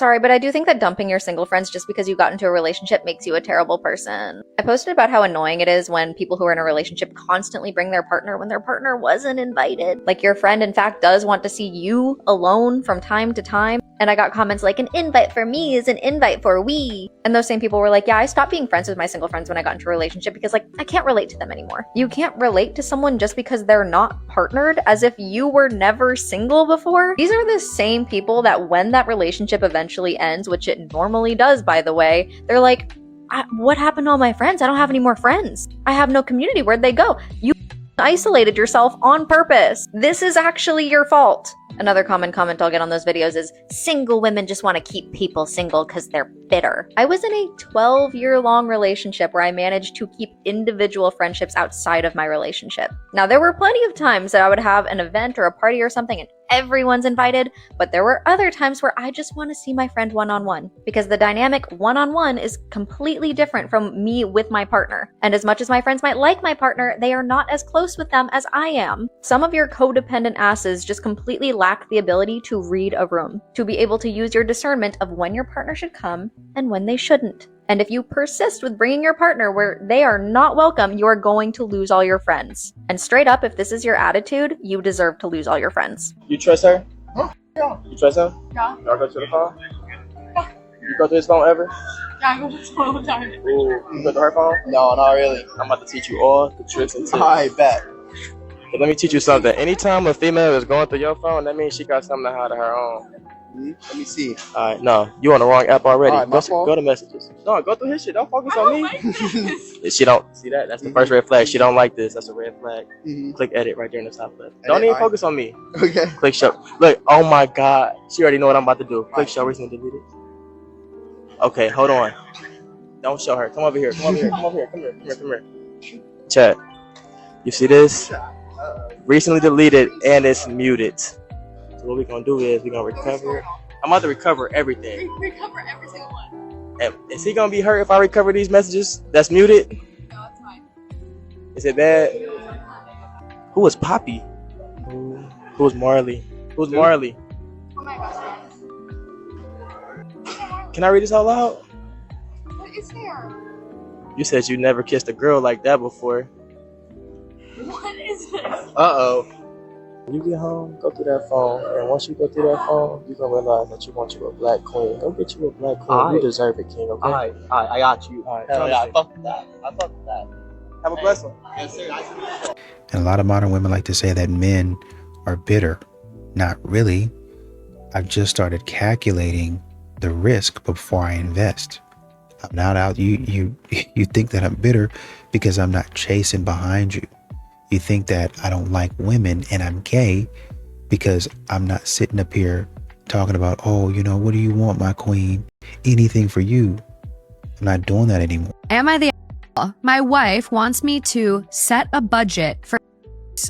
Sorry, but I do think that dumping your single friends just because you got into a relationship makes you a terrible person. I posted about how annoying it is when people who are in a relationship constantly bring their partner when their partner wasn't invited. Like your friend, in fact, does want to see you alone from time to time. And I got comments like, an invite for me is an invite for we. And those same people were like, yeah, I stopped being friends with my single friends when I got into a relationship because, like, I can't relate to them anymore. You can't relate to someone just because they're not partnered, as if you were never single before. These are the same people that when that relationship eventually ends, which it normally does, by the way, they're like, what happened to all my friends? I don't have any more friends. I have no community. Where'd they go? You isolated yourself on purpose. This is actually your fault. Another common comment I'll get on those videos is, single women just want to keep people single because they're bitter. I was in a 12-year-long relationship where I managed to keep individual friendships outside of my relationship. Now, there were plenty of times that I would have an event or a party or something and everyone's invited, but there were other times where I just want to see my friend one-on-one, because the dynamic one-on-one is completely different from me with my partner. And as much as my friends might like my partner, they are not as close with them as I am. Some of your codependent asses just completely lack the ability to read a room, to be able to use your discernment of when your partner should come and when they shouldn't. And if you persist with bringing your partner where they are not welcome, you are going to lose all your friends. And straight up, if this is your attitude, you deserve to lose all your friends. You trust her? Huh? Yeah. You trust her? Yeah. Y'all go to the phone? Yeah. You go to his phone ever? Yeah, I go to school all the time. Ooh, you go to her phone? No, not really. I'm about to teach you all the tricks and tips. I bet. But let me teach you something. Anytime a female is going through your phone, that means she got something to hide of her own. Let me see. All right, no, you on the wrong app already. All right, my fault. Go to messages. No, go through his shit. Don't focus I on don't me. like this. She don't see that. That's the first red flag. She don't like this. That's a red flag. Mhm. Click edit right there in the top left. Don't even alright. focus on me. Okay. Click show. Look, oh my God, she already know what I'm about to do. Click show recently deleted. Okay, hold on. Don't show her. Come over here. Come over here. Come over here. Come here. Come here. Come here. Chat. You see this? Recently deleted and it's muted. So what we're gonna do is we're gonna recover it. I'm about to recover everything. Recover every single one. And is he gonna be hurt if I recover these messages that's muted? No, it's fine. Is it bad? Who was Poppy? Who was Marley? Who's Marley? Oh my gosh. Can I read this out loud? What is there? You said you never kissed a girl like that before. What is this? Uh-oh. When you get home, go through that phone, and once you go through that phone, you're gonna realize that you want you a black queen. Go get you a black queen. You Alright. deserve it, King. Okay. Alright, I got you. Alright, Hell yeah, I promise fuck with that. I fuck with that. Have a blessing. Yes, sir. And a lot of modern women like to say that men are bitter. Not really. I've just started calculating the risk before I invest. I'm not out. You think that I'm bitter because I'm not chasing behind you. You think that I don't like women and I'm gay because I'm not sitting up here talking about, oh, you know, what do you want, my queen? Anything for you. I'm not doing that anymore. Am I the asshole? My wife wants me to set a budget for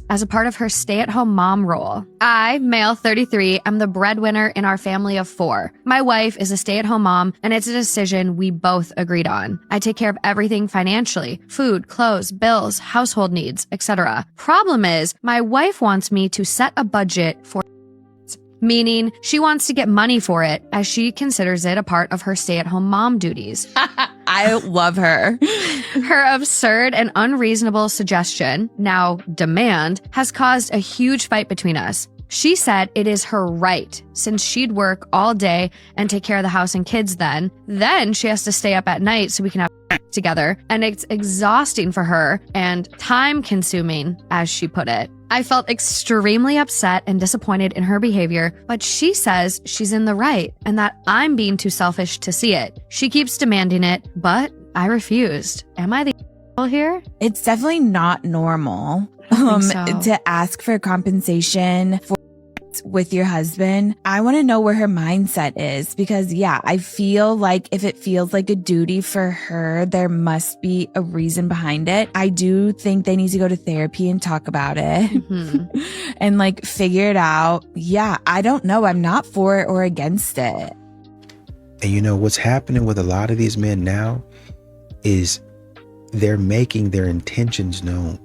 as a part of her stay-at-home mom role. I, male 33, am the breadwinner in our family of 4. My wife is a stay-at-home mom, and it's a decision we both agreed on. I take care of everything financially: food, clothes, bills, household needs, etc. Problem is, my wife wants me to set a budget for, meaning she wants to get money for it, as she considers it a part of her stay-at-home mom duties. I love her. Her absurd and unreasonable suggestion, now demand, has caused a huge fight between us. She said it is her right, since she'd work all day and take care of the house and kids then. Then she has to stay up at night so we can have together, and it's exhausting for her and time-consuming, as she put it. I felt extremely upset and disappointed in her behavior, but she says she's in the right and that I'm being too selfish to see it. She keeps demanding it, but I refused. Am I the asshole here? It's definitely not normal think so. to ask for compensation for with your husband. I want to know where her mindset is, because yeah, I feel like if it feels like a duty for her, there must be a reason behind it. I do think they need to go to therapy and talk about it Mhm. and like figure it out. Yeah, I don't know. I'm not for it or against it. And you know what's happening with a lot of these men now is they're making their intentions known.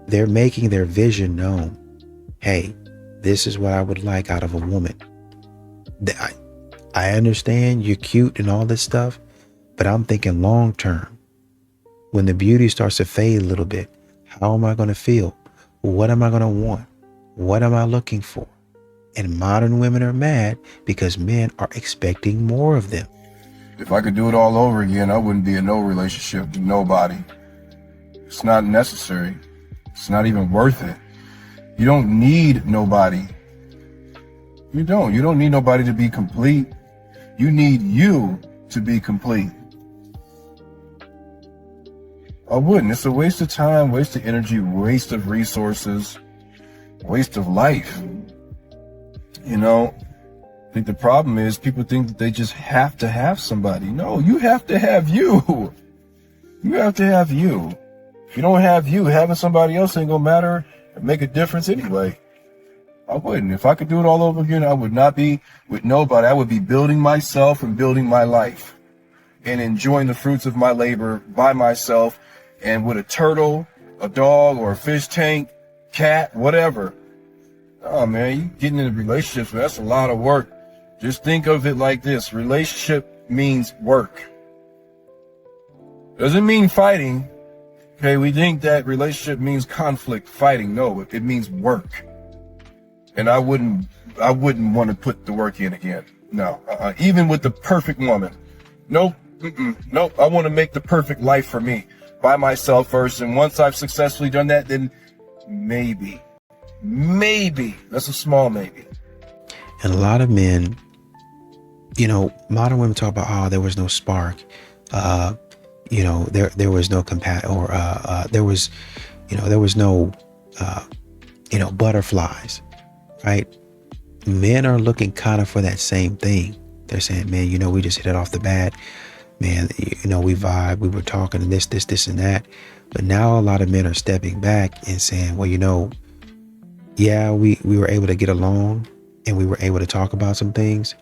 They're making their vision known. Hey, this is what I would like out of a woman. I understand you're cute and all this stuff, but I'm thinking long term. When the beauty starts to fade a little bit, how am I going to feel? What am I going to want? What am I looking for? And modern women are mad because men are expecting more of them. If I could do it all over again, I wouldn't be in no relationship with nobody. It's not necessary. It's not even worth it. You don't need nobody. You don't. You don't need nobody to be complete. You need you to be complete. I wouldn't. It's a waste of time, waste of energy, waste of resources, waste of life. You know, I think the problem is people think that they just have to have somebody. No, you have to have you. You have to have you. If you don't have you, having somebody else ain't gonna matter and make a difference anyway. I wouldn't. If I could do it all over again, I would not be with nobody. I would be building myself and building my life and enjoying the fruits of my labor by myself and with a turtle, a dog, or a fish tank, cat, whatever. Oh man, you getting into relationships, that's a lot of work. Just think of it like this. Relationship means work. Doesn't mean fighting. Okay, we think that relationship means conflict, fighting. No, it means work. And I wouldn't want to put the work in again. No, even with the perfect woman. Nope, nope. I want to make the perfect life for me by myself first. And once I've successfully done that, then maybe, that's a small maybe. And a lot of men, you know, modern women talk about, oh, there was no spark. You know, there was no there was no, butterflies, right? Men are looking kind of for that same thing. They're saying, man, you know, we just hit it off the bat. Man, you know, we vibe, we were talking and this and that. But now a lot of men are stepping back and saying, well, you know, yeah, we were able to get along and we were able to talk about some things,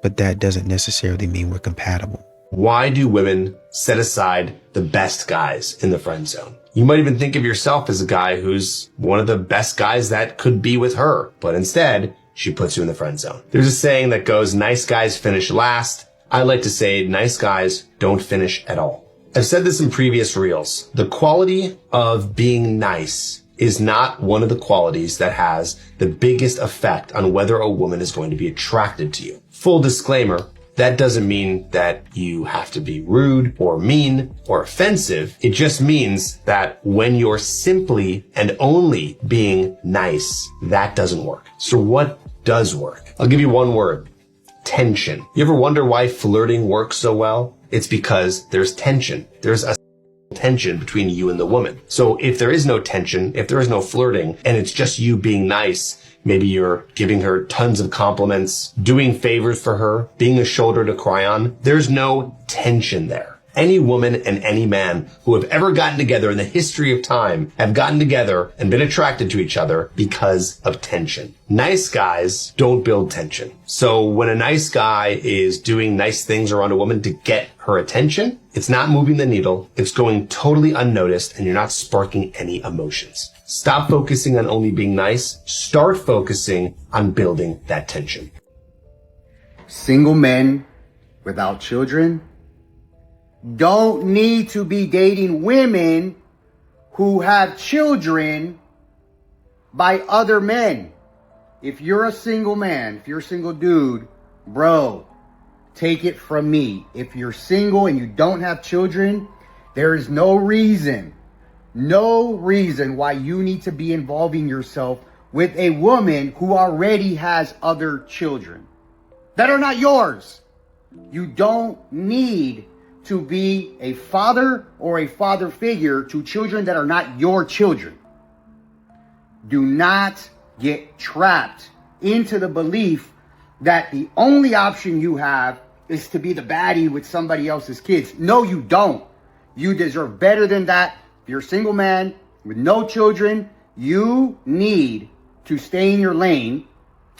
but that doesn't necessarily mean we're compatible. Why do women set aside the best guys in the friend zone? You might even think of yourself as a guy who's one of the best guys that could be with her, but instead she puts you in the friend zone. There's a saying that goes, nice guys finish last. I like to say nice guys don't finish at all. I've said this in previous reels. The quality of being nice is not one of the qualities that has the biggest effect on whether a woman is going to be attracted to you. Full disclaimer, that doesn't mean that you have to be rude or mean or offensive. It just means that when you're simply and only being nice, that doesn't work. So what does work? I'll give you one word. Tension. You ever wonder why flirting works so well? It's because there's tension. There's a tension between you and the woman. So if there is no tension, if there is no flirting, and it's just you being nice, maybe you're giving her tons of compliments, doing favors for her, being a shoulder to cry on, there's no tension there. Any woman and any man who have ever gotten together in the history of time have gotten together and been attracted to each other because of tension. Nice guys don't build tension. So when a nice guy is doing nice things around a woman to get her attention, it's not moving the needle. It's going totally unnoticed and you're not sparking any emotions. Stop focusing on only being nice. Start focusing on building that tension. Single men without children don't need to be dating women who have children by other men. If you're a single man, if you're a single dude, bro, take it from me. If you're single and you don't have children, there is no reason why you need to be involving yourself with a woman who already has other children that are not yours. You don't need to be a father or a father figure to children that are not your children. Do not get trapped into the belief that the only option you have is to be the baddie with somebody else's kids. No, you don't. You deserve better than that. If you're a single man with no children, you need to stay in your lane.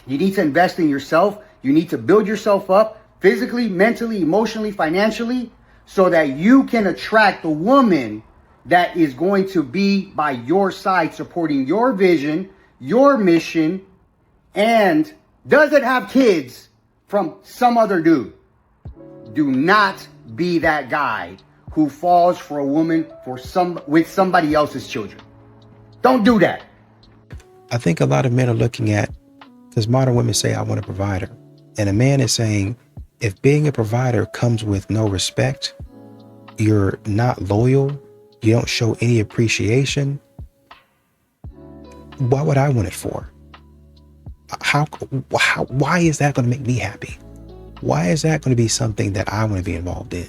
You need to invest in yourself. You need to build yourself up physically, mentally, emotionally, financially, so that you can attract the woman that is going to be by your side, supporting your vision, your mission, and doesn't have kids from some other dude. Do not be that guy who falls for a woman with somebody else's children. Don't do that. I think a lot of men are looking at, because modern women say, I want a provider. And a man is saying, if being a provider comes with no respect, you're not loyal, you don't show any appreciation, what would I want it for? Why is that going to make me happy? Why is that going to be something that I want to be involved in?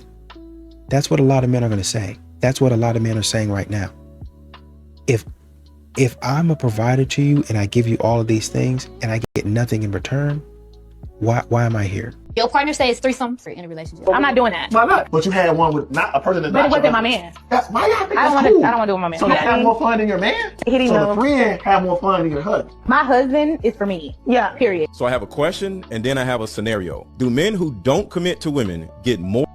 That's what a lot of men are going to say. That's what a lot of men are saying right now. If I'm a provider to you and I give you all of these things and I get nothing in return, why am I here? Your partner says threesome in a relationship. I'm not doing that. Why not? But you had one with not a person that's But not it wasn't your my husband. man. That's why y'all think I don't that's want to. cool. I don't want to do it with my man. So you have more fun than your man? He didn't So know. the friend have more fun than your husband. My husband is for me. Yeah. Period. So I have a question and then I have a scenario. Do men who don't commit to women get more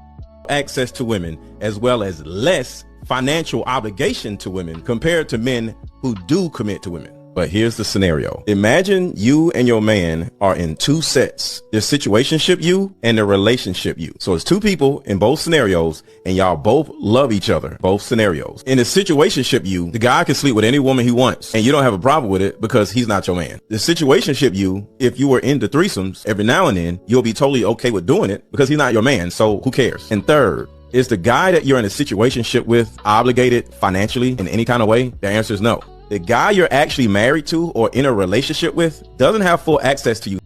access to women as well as less financial obligation to women compared to men who do commit to women? But here's the scenario. Imagine you and your man are in two sets. The situationship you and the relationship you. So it's two people in both scenarios and y'all both love each other, both scenarios. In the situationship you, the guy can sleep with any woman he wants and you don't have a problem with it because he's not your man. The situationship you, if you were into threesomes every now and then, you'll be totally okay with doing it because he's not your man. So who cares? And third, is the guy that you're in a situationship with obligated financially in any kind of way? The answer is no. The guy you're actually married to or in a relationship with doesn't have full access to you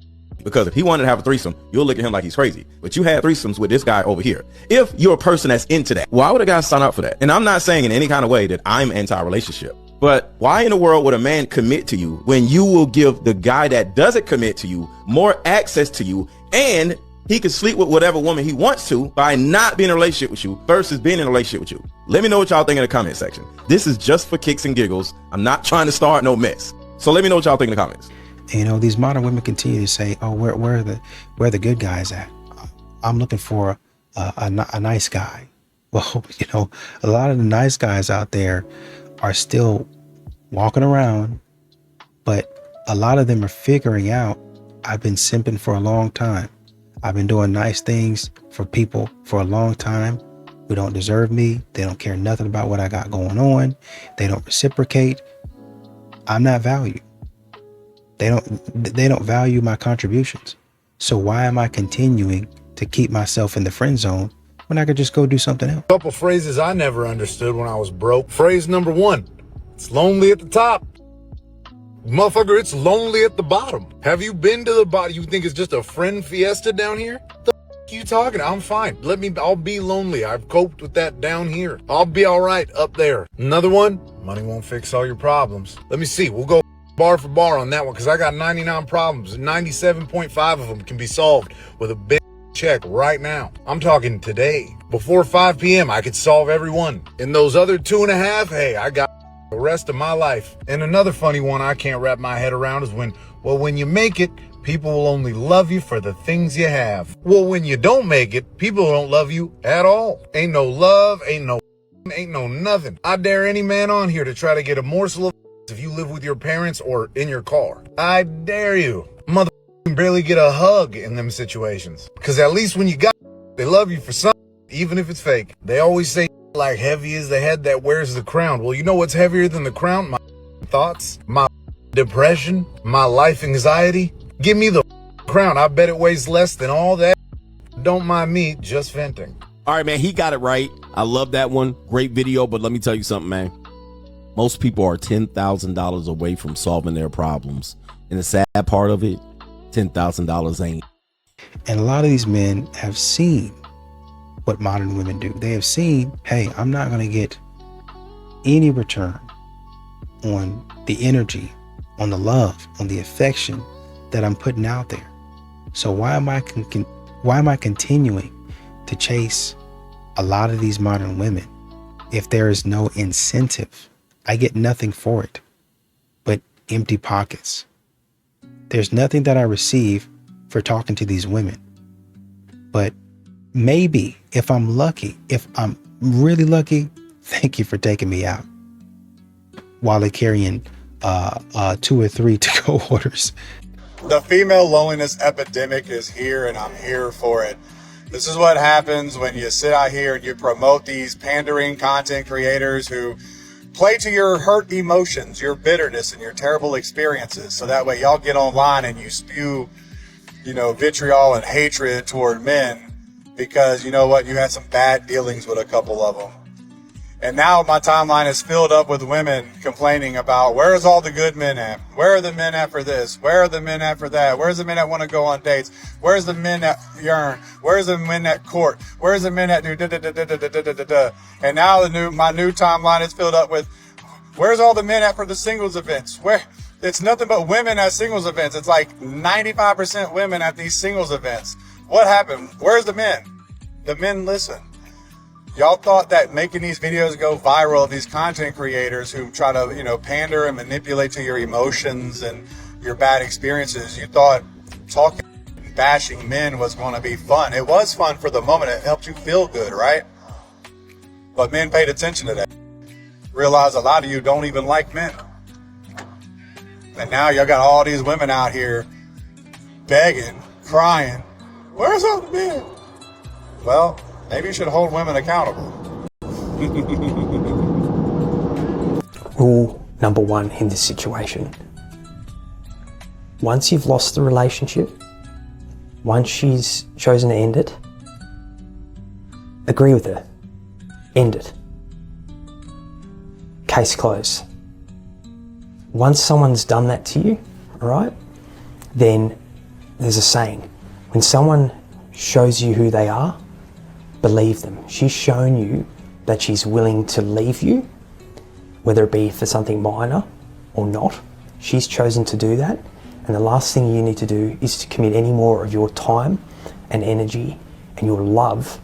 because if he wanted to have a threesome, you'll look at him like he's crazy. But you had threesomes with this guy over here. If you're a person that's into that, why would a guy sign up for that? And I'm not saying in any kind of way that I'm anti-relationship, but why in the world would a man commit to you when you will give the guy that doesn't commit to you more access to you and he can sleep with whatever woman he wants to by not being in a relationship with you versus being in a relationship with you? Let me know what y'all think in the comment section. This is just for kicks and giggles. I'm not trying to start no mess. So let me know what y'all think in the comments. You know, these modern women continue to say, oh, where are the good guys at? I'm looking for a nice guy. Well, you know, a lot of the nice guys out there are still walking around, but a lot of them are figuring out, I've been simping for a long time. I've been doing nice things for people for a long time who don't deserve me. They don't care nothing about what I got going on. They don't reciprocate. I'm not valued. They don't value my contributions. So why am I continuing to keep myself in the friend zone when I could just go do something else? Couple phrases I never understood when I was broke. Phrase number 1, it's lonely at the top. Motherfucker, it's lonely at the bottom. Have you been to the bottom? You think it's just a friend fiesta down here? The f you talking? I'm fine. I'll be lonely. I've coped with that down here. I'll be all right up there. Another one, money won't fix all your problems. Let me see. We'll go bar for bar on that one because I got 99 problems and 97.5 of them can be solved with a big check right now. I'm talking today. Before 5 p.m., I could solve every one. And those other 2.5, hey, I got the rest of my life. And another funny one I can't wrap my head around is when you make it, people will only love you for the things you have. Well, when you don't make it, people don't love you at all. Ain't no love, ain't no nothing. I dare any man on here to try to get a morsel of if you live with your parents or in your car. I dare you. Mother can barely get a hug in them situations. Because at least when you got they love you for something, even if it's fake. They always say like heavy is the head that wears the crown. Well, you know what's heavier than the crown? My thoughts, my depression, my life anxiety. Give me the crown. I bet it weighs less than all that. Don't mind me just venting. All right, man, he got it right. I love that one. Great video, but let me tell you something, man. Most people are $10,000 away from solving their problems. And the sad part of it, $10,000 ain't. And a lot of these men have seen what modern women do. They have seen, hey, I'm not going to get any return on the energy, on the love, on the affection that I'm putting out there. So why am I continuing to chase a lot of these modern women if there is no incentive? I get nothing for it but empty pockets. There's nothing that I receive for talking to these women. But maybe if I'm lucky, if I'm really lucky, thank you for taking me out while they're carrying 2 or 3 to-go orders. The female loneliness epidemic is here, and I'm here for it. This is what happens when you sit out here and you promote these pandering content creators who play to your hurt emotions, your bitterness, and your terrible experiences. So that way y'all get online and you spew, vitriol and hatred toward men because, you know what, you had some bad dealings with a couple of them. And now my timeline is filled up with women complaining about, where's all the good men at? Where are the men at for this? Where are the men at for that? Where's the men that want to go on dates? Where's the men that yearn? Where's the men that court? Where's the men that do da-da-da-da-da-da-da-da? And now my new timeline is filled up with, where's all the men at for the singles events? Where? It's nothing but women at singles events. It's like 95% women at these singles events. What happened? Where's the men? The men listen. Y'all thought that making these videos go viral, these content creators who try to, pander and manipulate to your emotions and your bad experiences, you thought talking and bashing men was going to be fun. It was fun for the moment. It helped you feel good, right? But men paid attention to that. Realize a lot of you don't even like men. And now y'all got all these women out here begging, crying, where's all the men? Well, maybe you should hold women accountable. Rule number one in this situation. Once you've lost the relationship, once she's chosen to end it, agree with her. End it. Case closed. Once someone's done that to you, all right, then there's a saying. When someone shows you who they are, believe them. She's shown you that she's willing to leave you, whether it be for something minor or not. She's chosen to do that. And the last thing you need to do is to commit any more of your time and energy and your love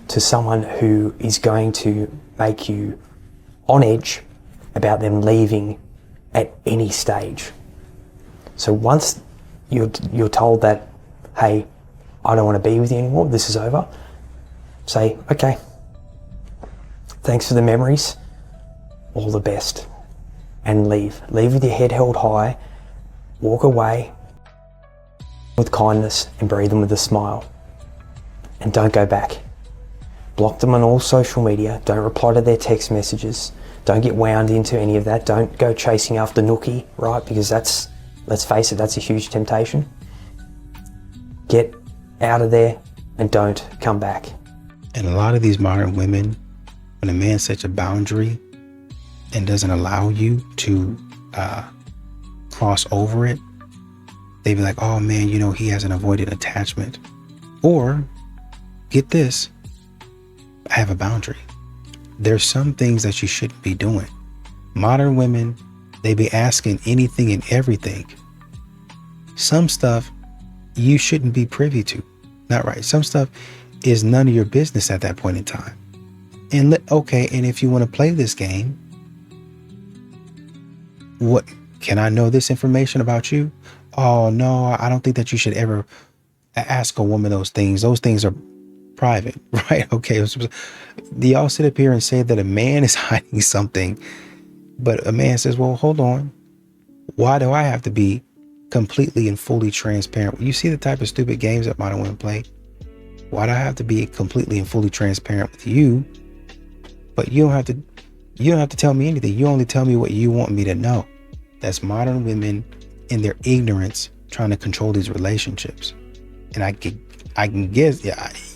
to someone who is going to make you on edge about them leaving at any stage. So once you're told that, hey, I don't want to be with you anymore, this is over, say, okay, thanks for the memories, all the best, and leave. Leave with your head held high, walk away with kindness and breathe them with a smile. And don't go back. Block them on all social media, don't reply to their text messages, don't get wound into any of that, don't go chasing after nookie, right? Because that's, let's face it, that's a huge temptation. Get out of there and don't come back. And a lot of these modern women, when a man sets a boundary and doesn't allow you to cross over it, they be like, oh man, he has an avoidant attachment. Or, get this, I have a boundary. There's some things that you shouldn't be doing. Modern women, they be asking anything and everything. Some stuff you shouldn't be privy to. Not right. Some stuff is none of your business at that point in time. And and if you want to play this game, what can I know this information about you? Oh no, I don't think that you should ever ask a woman those things. Those things are private, right? Okay. Do y'all sit up here and say that a man is hiding something, but a man says, well, hold on. Why do I have to be completely and fully transparent? You see the type of stupid games that modern women play? Why do I have to be completely and fully transparent with you? But you don't have to tell me anything. You only tell me what you want me to know. That's modern women in their ignorance trying to control these relationships. And I can guess,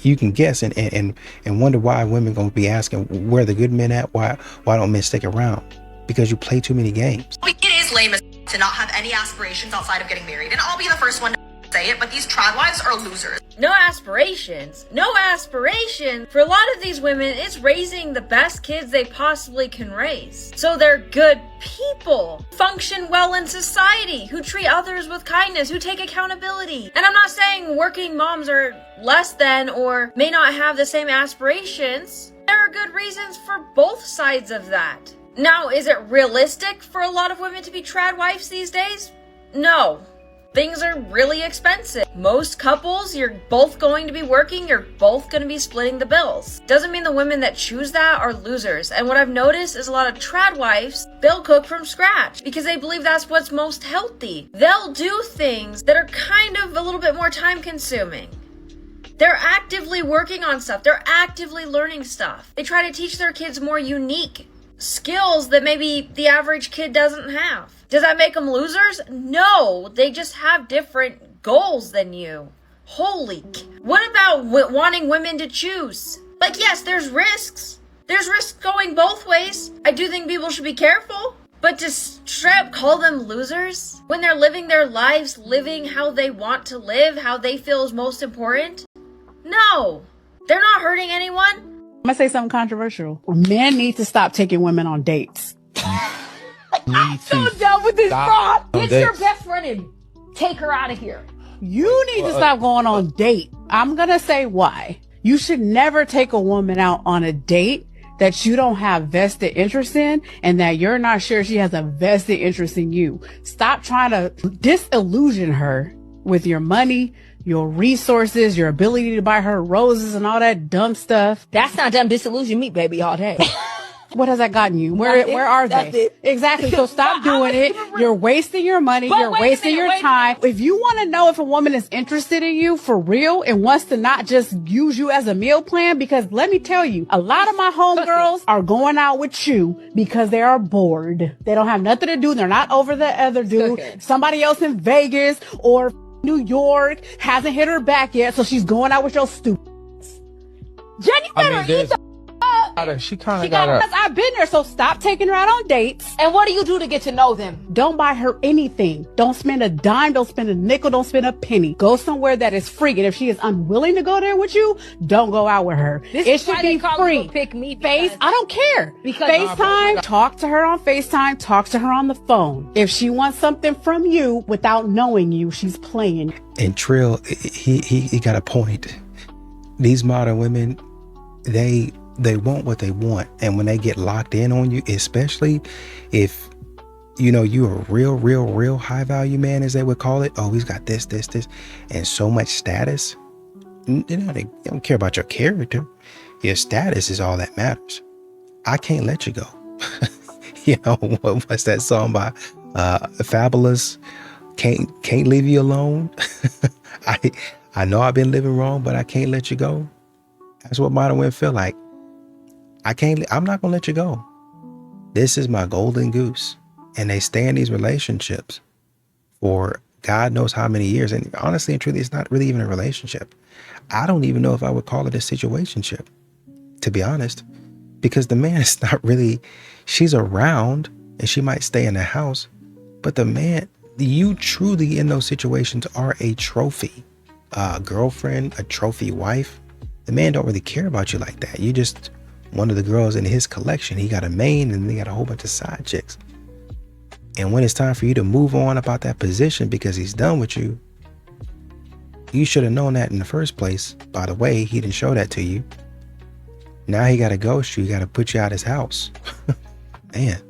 you can guess and wonder why women gonna be asking where the good men at? Why don't men stick around? Because you play too many games. It is lame as to not have any aspirations outside of getting married, and I'll be the first one to say it, but these trad wives are losers. No aspirations. No aspirations. For a lot of these women, it's raising the best kids they possibly can raise. So they're good people, function well in society, who treat others with kindness, who take accountability. And I'm not saying working moms are less than or may not have the same aspirations. There are good reasons for both sides of that. Now, is it realistic for a lot of women to be trad wives these days? No. Things are really expensive. Most couples, you're both going to be working, you're both going to be splitting the bills. Doesn't mean the women that choose that are losers. And what I've noticed is a lot of trad wives, they'll cook from scratch because they believe that's what's most healthy. They'll do things that are kind of a little bit more time consuming. They're actively working on stuff. They're actively learning stuff. They try to teach their kids more unique skills that maybe the average kid doesn't have. Does that make them losers? No, they just have different goals than you. What about wanting women to choose? Like, yes, there's risks. There's risks going both ways. I do think people should be careful. But to straight up call them losers when they're living their lives, living how they want to live, how they feel is most important? No, they're not hurting anyone. I'm gonna say something controversial. Men need to stop taking women on dates. I'm so done with this fraud. Get your best friend and take her out of here. You need to stop going on date. I'm gonna say why. You should never take a woman out on a date that you don't have vested interest in and that you're not sure she has a vested interest in you. Stop trying to disillusion her with your money, your resources, your ability to buy her roses and all that dumb stuff. That's not dumb. Disillusion me, baby, all day. What has that gotten you? Where are they? Exactly. So stop doing it. You're wasting your money. You're wasting your time. If you want to know if a woman is interested in you for real and wants to not just use you as a meal plan, because let me tell you, a lot of my homegirls are going out with you because they are bored. They don't have nothing to do. They're not over the other dude. Somebody else in Vegas or New York hasn't hit her back yet, so she's going out with your stupid. Jen, you better eat the She kind of got because I've been there, so stop taking her out on dates. And what do you do to get to know them? Don't buy her anything. Don't spend a dime. Don't spend a nickel. Don't spend a penny. Go somewhere that is free. And if she is unwilling to go there with you, don't go out with her. It should be free. Pick me I don't care. Because FaceTime. Talk to her on FaceTime. Talk to her on the phone. If she wants something from you without knowing you, she's playing. And Trill, he got a point. These modern women, they want what they want, and when they get locked in on you, especially if you're a real high value man, as they would call it. Oh, he's got this and so much status. They don't care about your character. Your status is all that matters. I can't let you go. What's that song by Fabulous? Can't leave you alone. I know I've been living wrong, but I can't let you go. That's what modern women feel like. I'm not gonna let you go. This is my golden goose. And they stay in these relationships for God knows how many years. And honestly and truly, it's not really even a relationship. I don't even know if I would call it a situationship, to be honest, because the man is not really, she's around and she might stay in the house, but the man, you truly in those situations are a trophy, girlfriend, a trophy wife. The man don't really care about you like that. You just one of the girls in his collection. He got a main and he got a whole bunch of side chicks. And when it's time for you to move on about that position because he's done with you, you should have known that in the first place. By the way, he didn't show that to you. Now he got to ghost you. He got to put you out his house. Man.